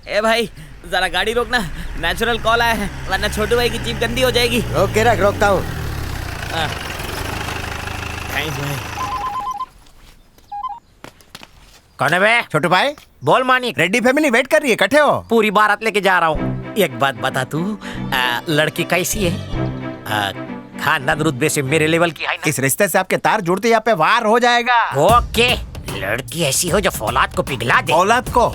ए भाई जरा गाड़ी रोकना, नेचुरल कॉल आया है वरना छोटू भाई की जीप गंदी हो जाएगी। ओके रोकता हूँ। थैंक्स भाई। कौन है बे? छोटू भाई बोल मानिक। रेड्डी फैमिली वेट कर रही है, इकट्ठे हो? पूरी बारात लेके जा रहा हूँ। एक बात बता तू, लड़की कैसी है? खानदान रुतबे से मेरे लेवल की है ना? इस रिश्ते से आपके तार जुड़ते यहाँ पे वार हो जाएगा। ओके, लड़की ऐसी हो जो फौलाद को पिघला दे। औलाद को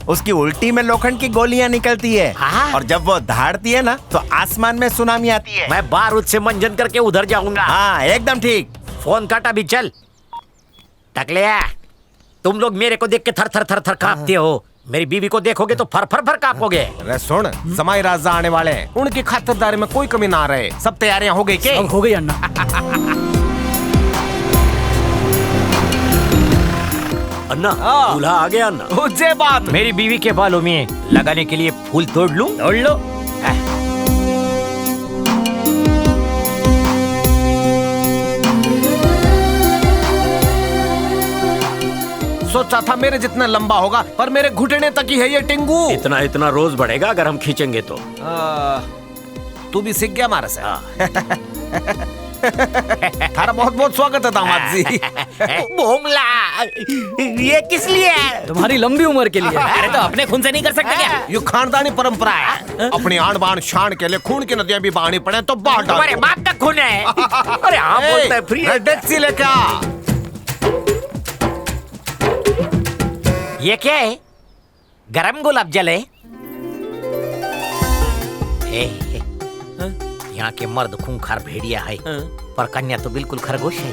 उसकी उल्टी में लोखंड की गोलियां निकलती है। हाँ? और जब वो दहाड़ती है ना तो आसमान में सुनामी आती है। मैं बारूद से मंजन करके उधर जाऊंगा। हाँ एकदम ठीक। फोन काटा भी चल। टकलिया, तुम लोग मेरे को देख के थर थर थर थर कांपते हो, मेरी बीवी को देखोगे तो फर फर फर कांपोगे। अरे सुन, जमाई राजा आने वाले हैं, उनकी खातिरदारी में कोई कमी ना रहे। सब तैयारियां हो गई के? हो गई अन्ना। अन्ना, दूल्हा आ गया अन्ना। मुझे बात मेरी बीवी के बालों में लगाने के लिए फूल तोड़ लूं? तोड़ लो। सोचा था मेरे जितना लंबा होगा, पर मेरे घुटने तक ही है ये टिंगू। इतना इतना रोज बढ़ेगा अगर हम खींचेंगे तो। तू भी सीख गया हमारे से। थारा बहुत बहुत स्वागत है दामाद जी। बोमला, ये किस लिए है? तुम्हारी लंबी उम्र के लिए। अरे तो अपने खून से नहीं कर सकते क्या? ये खानदानी परंपरा है। अपनी आन बान शान के लिए खून की नदियां भी बहानी पड़े तो बाहर डाल। तुम्हारे बाप का खून है। अरे हाँ बोलता है फ्री। टैक्सी लेके आ। ये क्या है? गरम गुलाब जल है? यहाँ के मर्द खूंखार भेड़िया है, पर कन्या तो बिल्कुल खरगोश है।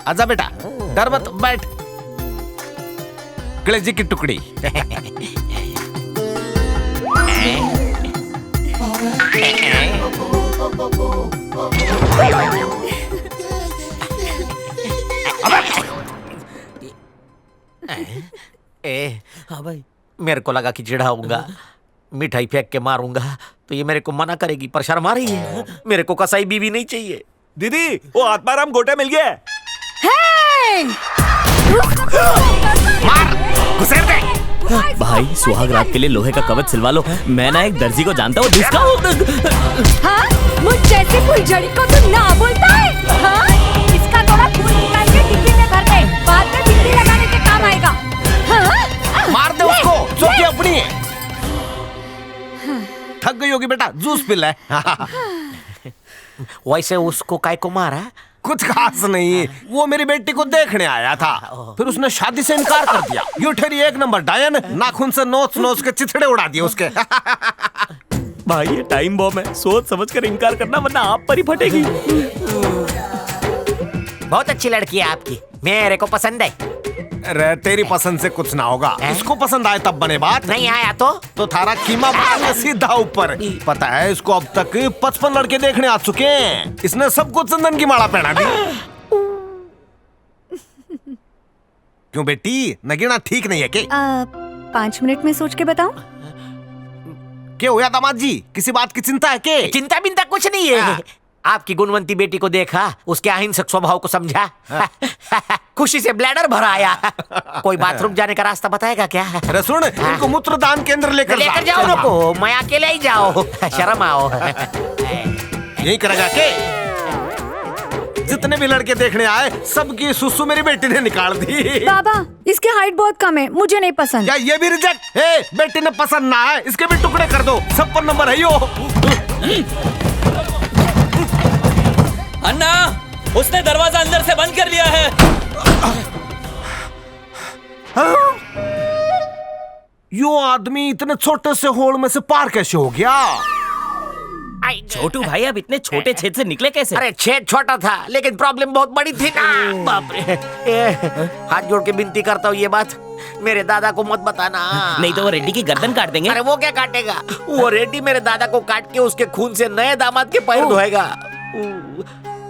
आजा बेटा, डर मत, बैठ। कलेजी की टुकड़ी। हाँ भाई, मेरे को लगा कि चिढ़ाऊंगा, मिठाई फेंक के मारूंगा तो ये मेरे को मना करेगी, पर शर्म आ रही है। मेरे को कसाई बीवी नहीं चाहिए। दीदी, वो आत्माराम गोटा मिल गया है। मार, घुसेड़ दे। भाई सुहाग रात के लिए लोहे का कवच सिलवा लो। मैं ना एक दर्जी को जानता हूँ जिसका हाँ? मुझ जैसे कोई जड़ी को तू ना बोलता है? हाँ? इसका थोड़ा खून निकाल के डिब्बी में भर दे, बाद में बिजली लगाने के काम आएगा। हाँ? मार दे उसको, चौकी अपनी है। थक गई होगी बेटा, जूस पी ले। वैसे उसको काय को मारा? कुछ खास नहीं, वो मेरी बेटी को देखने आया था, फिर उसने शादी से इनकार कर दिया। ये ठहरी एक नंबर डायन, नाखून से नोच नोच के चिथड़े उड़ा दिए उसके। भाई ये टाइम बॉम्ब है, सोच समझ कर इनकार करना वरना आप पर ही फटेगी। बहुत अच्छी लड़की है आपकी, मेरे को पसंद है। अरे तेरी पसंद से कुछ ना होगा, इसको पसंद आए तब बने बात। नहीं आया तो थारा कीमा बढ़ा सीधा ऊपर। पता है इसको अब तक 55 लड़के देखने आ चुके हैं। इसने सबको चंदन की माला पहना दी। क्यों बेटी, नगीना ठीक नहीं है के? 5 मिनट में सोच के बताऊं? क्या हुआ दामाद जी, किसी बात की चिंता है के? चिंता बिंता कुछ नहीं है। आपकी गुणवंती बेटी को देखा, उसके अहिंसक स्वभाव को समझा, खुशी से ब्लैडर भरा आया। कोई बाथरूम जाने का रास्ता बताएगा क्या? अरे सुन, इनको मूत्रदान केंद्र लेकर जाओ। रुको, मैं अकेले ही जाओ, शर्म आओ। यही करेगा के? जितने भी लड़के देखने आए सबकी सुसु मेरी बेटी ने निकाल दी। बाबा, इसकी हाइट बहुत कम है, मुझे नहीं पसंद। क्या ये भी रिजेक्ट? बेटी ने पसंद ना है, इसके भी टुकड़े कर दो। 56 नंबर है यो। अन्ना, उसने दरवाजा अंदर से बंद कर लिया है। यो आदमी इतने छोटे से होल में से पार कैसे हो गया? छोटू भाई अब इतने छोटे छेद से निकले कैसे? अरे छेद छोटा था लेकिन प्रॉब्लम बहुत बड़ी थी ना। बाप रे, हाथ जोड़ के विनती करता हूँ ये बात मेरे दादा को मत बताना, नहीं तो वो रेड्डी की गर्दन काट देंगे। अरे वो क्या काटेगा, वो रेड्डी मेरे दादा को काट के उसके खून से नए दामाद के पैर धोएगा।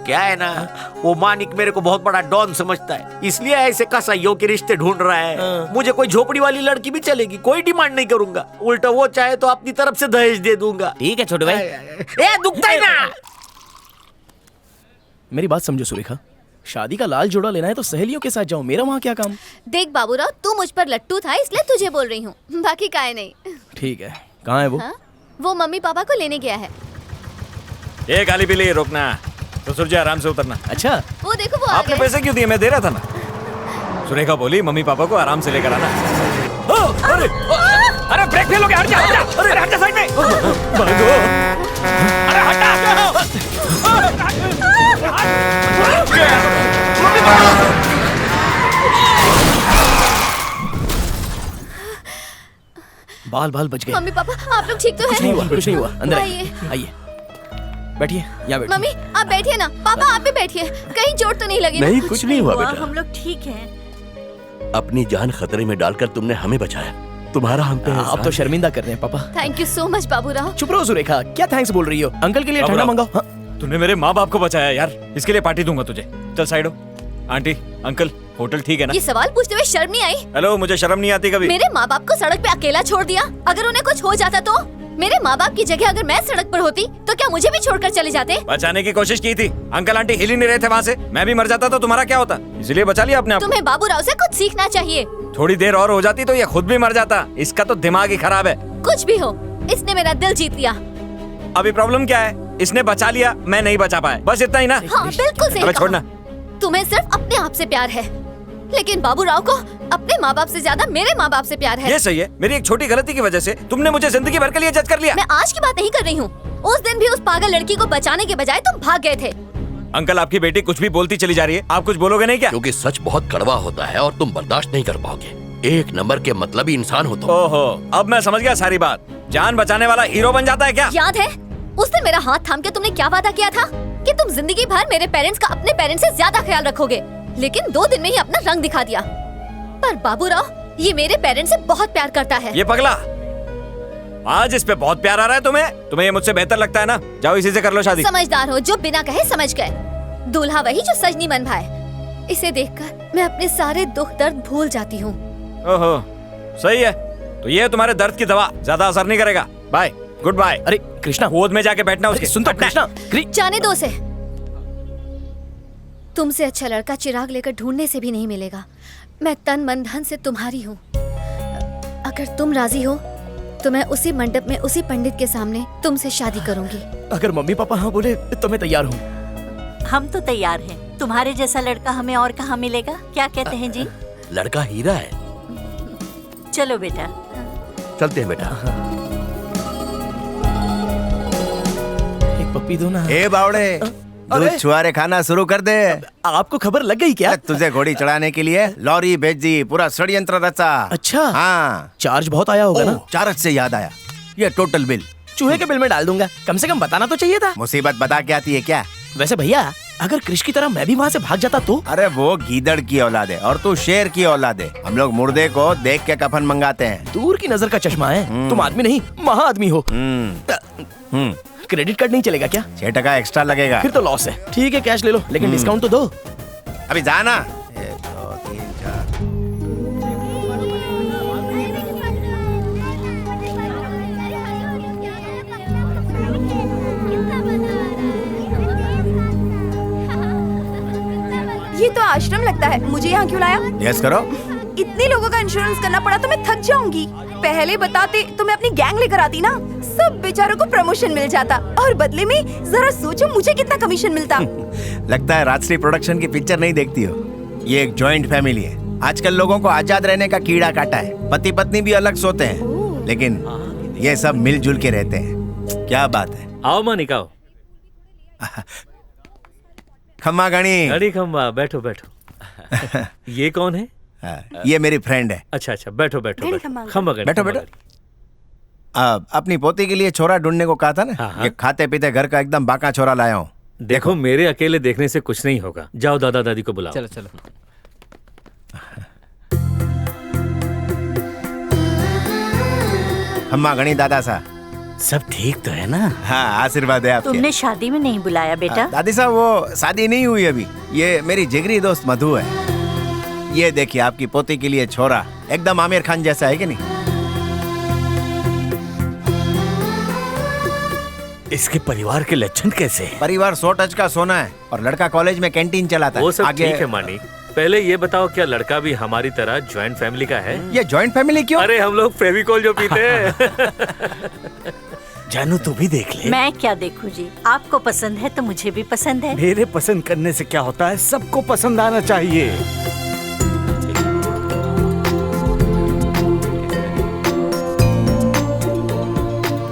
क्या है ना, वो मानिक मेरे को बहुत बड़ा डॉन समझता है, इसलिए ऐसे कसाईयों के रिश्ते ढूंढ रहा है। मुझे कोई झोपड़ी वाली लड़की भी चलेगी, कोई डिमांड नहीं करूंगा, उल्टा वो चाहे तो अपनी तरफ से दहेज दे दूंगा। ठीक है छोटू भाई। ए दुखता है ना। मेरी बात समझो सुरेखा, शादी का लाल जोड़ा लेना है तो सहेलियों के साथ जाओ, मेरा वहाँ क्या काम। देख बाबूराव, तू मुझ पर लट्टू था इसलिए तुझे बोल रही हूँ, बाकी काहे नहीं। ठीक है, कहाँ है वो? हाँ? वो मम्मी पापा को लेने गया है। ये गाली पी ली, रोकना। ससुर जी आराम से उतरना। अच्छा, वो देखो वो आ आपने गए। पैसे क्यों दिए? मैं दे रहा था ना। सुरेखा बोली मम्मी पापा को आराम से लेकर आना। अरे ब्रेक फेल हो गया, हट जा, हट जा। अरे हट जा साइड में। अरे हटा, बाल बाल बच गए। मम्मी पापा आप लोग ठीक तो कुछ नहीं हुआ, हैं? कुछ नहीं हुआ। अंदर आइए। आइए, बैठिए, यहाँ बैठिए। मम्मी आप बैठिए ना, पापा आप भी बैठिए, कहीं चोट तो नहीं लगी ना? नहीं, कुछ नहीं हुआ बेटा। हम लोग ठीक हैं। अपनी जान खतरे में डालकर तुमने हमें बचाया। तुम्हारा हम पे आप एहसान तो है। शर्मिंदा कर रहे हैं पापा। Thank you so much Baburao. चुप रहो सुरेखा, क्या थैंक्स बोल रही हो? अंकल के लिए ठंडा बाबूराव। मंगाओ। हाँ? तूने मेरे माँ बाप को बचाया यार, इसके लिए पार्टी दूंगा तुझे। चल साइड हो। आंटी अंकल, होटल ठीक है ना? ये सवाल पूछते हुए शर्म नहीं आई? हेलो, मुझे शर्म नहीं आती कभी? मेरे माँ बाप को सड़क पे अकेला छोड़ दिया। अगर उन्हें कुछ हो जाता तो? मेरे माँ बाप की जगह अगर मैं सड़क पर होती तो क्या मुझे भी छोड़कर चले जाते? बचाने की कोशिश की थी, अंकल आंटी हिल ही नहीं रहे थे वहाँ से। मैं भी मर जाता तो तुम्हारा क्या होता, इसलिए बचा लिया अपने आप को। तुम्हें बाबूराव से कुछ सीखना चाहिए। थोड़ी देर और हो जाती तो ये खुद भी मर जाता। इसका तो दिमाग ही खराब है। कुछ भी हो, इसने मेरा दिल जीत लिया। अभी प्रॉब्लम क्या है? इसने बचा लिया, मैं नहीं बचा पाया, बस इतना ही ना। हाँ बिल्कुल सही अबे कहा। छोड़ना। तुम्हें सिर्फ अपने आप से प्यार है, लेकिन बाबूराव को अपने माँ बाप से ज्यादा मेरे माँ बाप से प्यार है। ये सही है, मेरी एक छोटी गलती की वजह से तुमने मुझे जिंदगी भर के लिए जज कर लिया। मैं आज की बात नहीं कर रही हूँ, उस दिन भी उस पागल लड़की को बचाने के बजाय तुम भाग गए थे। अंकल आपकी बेटी कुछ भी बोलती चली जा रही है, आप कुछ बोलोगे नहीं क्या? क्योंकि सच बहुत कड़वा होता है और तुम बर्दाश्त नहीं कर पाओगे। एक नंबर के मतलबी इंसान हो तुम। ओहो, अब मैं समझ गया सारी बात। जान बचाने वाला हीरो बन जाता है क्या? याद है उस दिन मेरा हाथ थाम के तुमने क्या वादा किया था कि तुम जिंदगी भर मेरे पेरेंट्स का अपने पेरेंट्स से ज्यादा ख्याल रखोगे, लेकिन 2 दिन में ही अपना रंग दिखा दिया। पर बाबूराव ये मेरे पेरेंट्स से बहुत प्यार करता है। ये पगला, आज इस पे बहुत प्यार आ रहा है तुम्हें। तुम्हें ये मुझसे बेहतर लगता है ना? जाओ इसी से कर लो शादी। समझदार हो जो बिना कहे समझ गए। दूल्हा वही जो सजनी मन भाए। इसे देखकर मैं अपने सारे दुख दर्द भूल जाती हूँ। ओहो, सही है। तो ये है तुम्हारे दर्द की दवा, ज्यादा असर नहीं करेगा। Bye, good bye. अरे कृष्णा, गोद में जाके बैठना उसके। सुन तो कृष्णा। जाने दो उसे। तुमसे अच्छा लड़का चिराग लेकर ढूंढने से भी नहीं मिलेगा। मैं तन मन धन से तुम्हारी हूँ। अगर तुम राजी हो तो मैं उसी मंडप में उसी पंडित के सामने तुमसे शादी करूंगी। अगर मम्मी पापा हाँ बोले तो मैं तैयार हूँ। हम तो तैयार हैं। तुम्हारे जैसा लड़का हमें और कहाँ मिलेगा? क्या कहते हैं जी? लड़का हीरा है। चलो बेटा। चलते हैं बेटा। एक पप्पी दो ना। ए बावड़े, दूध छुआरे खाना शुरू कर दे। आपको खबर लग गई क्या? तुझे घोड़ी चढ़ाने के लिए लॉरी भेज दी, पूरा षड्यंत्र रचा। अच्छा। हाँ। चार्ज बहुत आया होगा ना? चार्ज से याद आया, ये टोटल बिल चूहे के बिल में डाल दूंगा। कम से कम बताना तो चाहिए था। मुसीबत बता के आती है क्या? वैसे भैया, अगर कृष की तरह मैं भी वहाँ से भाग जाता तो? अरे वो गीदड़ की औलाद है और तू शेर की औलाद है। हम लोग मुर्दे को देख के कफन मंगाते हैं। दूर की नजर का चश्मा है। तुम आदमी नहीं महा आदमी हो। क्रेडिट कार्ड नहीं चलेगा क्या? 6% एक्स्ट्रा लगेगा। फिर तो लॉस है। ठीक है, कैश ले लो, लेकिन डिस्काउंट तो दो। अभी जाना। 1 2 3 4। ये तो आश्रम लगता है, मुझे यहाँ क्यों लाया? यस करो। इतने लोगों का इंश्योरेंस करना पड़ा तो मैं थक जाऊंगी। पहले बताते तो मैं अपनी गैंग लेकर आती ना, सब बेचारों को प्रमोशन मिल जाता और बदले में जरा सोचो मुझे कितना कमीशन मिलता। लगता है राजश्री प्रोडक्शन की पिक्चर नहीं देखती हो। ये एक जॉइंट फैमिली है। आजकल लोगों को आजाद रहने का कीड़ा काटा है। पति पत्नी भी अलग सोते हैं, लेकिन ये सब मिलजुल के रहते हैं। क्या बात है। आओ मानिक आओ। खम्मा गणी। अरे खम्बा, बैठो बैठो। ये कौन है? ये मेरी फ्रेंड है। अच्छा अच्छा, बैठो बैठो गणी बैठो। खम्बा। खम्बा गणी, बैठो खम्बा बैठो। गणी। अपनी पोती के लिए छोरा ढूंढने को कहा था ना। हाँ, हाँ। ये खाते पीते घर का एकदम बाका छोरा लाया हूँ। देखो मेरे अकेले देखने से कुछ नहीं होगा। जाओ दादा दादी को बुलाओ। चलो चलो। खम्मा गणी दादा सा। सब ठीक तो है ना? हाँ, आशीर्वाद है आपके। तुमने शादी में नहीं बुलाया बेटा? दादी साहब वो शादी नहीं हुई अभी। ये मेरी जिगरी दोस्त मधु है। ये देखिए आपकी पोती के लिए छोरा एकदम आमिर खान जैसा है कि नहीं? इसके परिवार के लक्षण कैसे हैं? परिवार 100 टच का सोना है और लड़का कॉलेज में कैंटीन चलाता है। वो सब ठीक है मानिक, पहले ये बताओ क्या लड़का भी हमारी तरह ज्वाइंट फैमिली का है? ये जॉइंट फैमिली क्यों? अरे हम लोग फेविकॉल जो पीते हैं। जानू तू भी देख ले। मैं क्या देखूं जी, आपको पसंद है तो मुझे भी पसंद है। मेरे पसंद करने से क्या होता है, सबको पसंद आना चाहिए।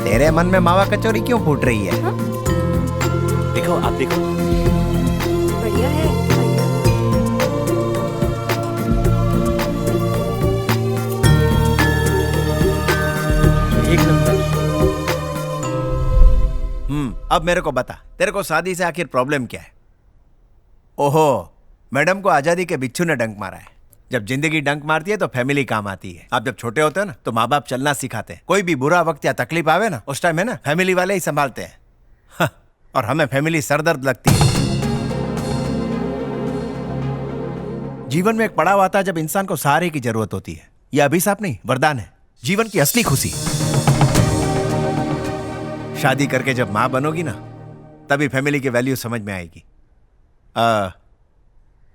तेरे मन में मावा कचौरी क्यों फूट रही है? देखो आप देखो। बढ़िया है। एक नंबर। अब मेरे को बता, तेरे को शादी से आखिर प्रॉब्लम क्या है? ओहो, मैडम को आजादी के बिच्छू ने डंक मारा है। जब जिंदगी डंक मारती है तो फैमिली काम आती है। आप जब छोटे होते हैं ना तो माँ बाप चलना सिखाते हैं। कोई भी बुरा वक्त या तकलीफ आवे ना, उस टाइम है ना फैमिली वाले ही संभालते हैं। हाँ, और हमें फैमिली सरदर्द लगती है। जीवन में एक पड़ाव आता है जब इंसान को सहारे की जरूरत होती है। यह अभिशाप नहीं, वरदान है, जीवन की असली खुशी। शादी करके जब माँ बनोगी ना, तभी फैमिली की वैल्यू समझ में आएगी।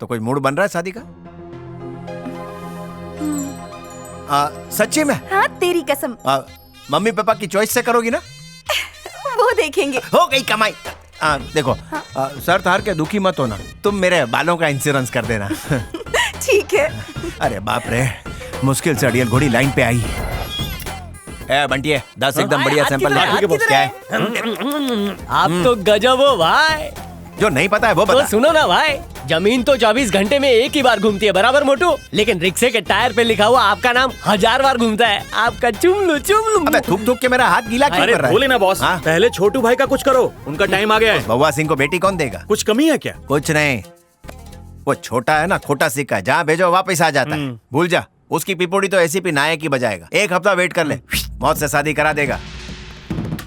तो कोई मूड बन रहा है शादी का? सच्ची में? हाँ तेरी कसम। मम्मी पापा की चॉइस से करोगी ना? वो देखेंगे। हो गई कमाई। देखो, शर्त हार के दुखी मत होना। तुम मेरे बालों का इंश्योरेंस कर देना। ठीक है। अरे बाप रे, मुश्किल से अड़ियल घोड़ी लाइन पे आई। बंटिए 10 एकदम बढ़िया सैंपल क्या है? आप तो गजब हो भाई। जो नहीं पता है वो तो बता। सुनो ना भाई, जमीन तो 24 घंटे में एक ही बार घूमती है, बराबर मोटू, लेकिन रिक्शे के टायर पे लिखा हुआ आपका नाम 1000 बार घूमता है। आपका चुम लू। अबे थूक थूक के मेरा हाथ गीला क्यों कर रहा है? बोले ना बॉस, हाँ? पहले छोटू भाई का कुछ करो, उनका टाइम आ गया है। बउआ सिंह को बेटी कौन देगा? कुछ कमी है क्या? कुछ नहीं, वो छोटा है ना, खोटा सिक्का है, जहाँ भेजो वापस आ जाता है। भूल जा, उसकी पिपोड़ी तो एसीपी नायक ही बजाएगा। एक हफ्ता वेट कर ले, मौत से शादी करा देगा।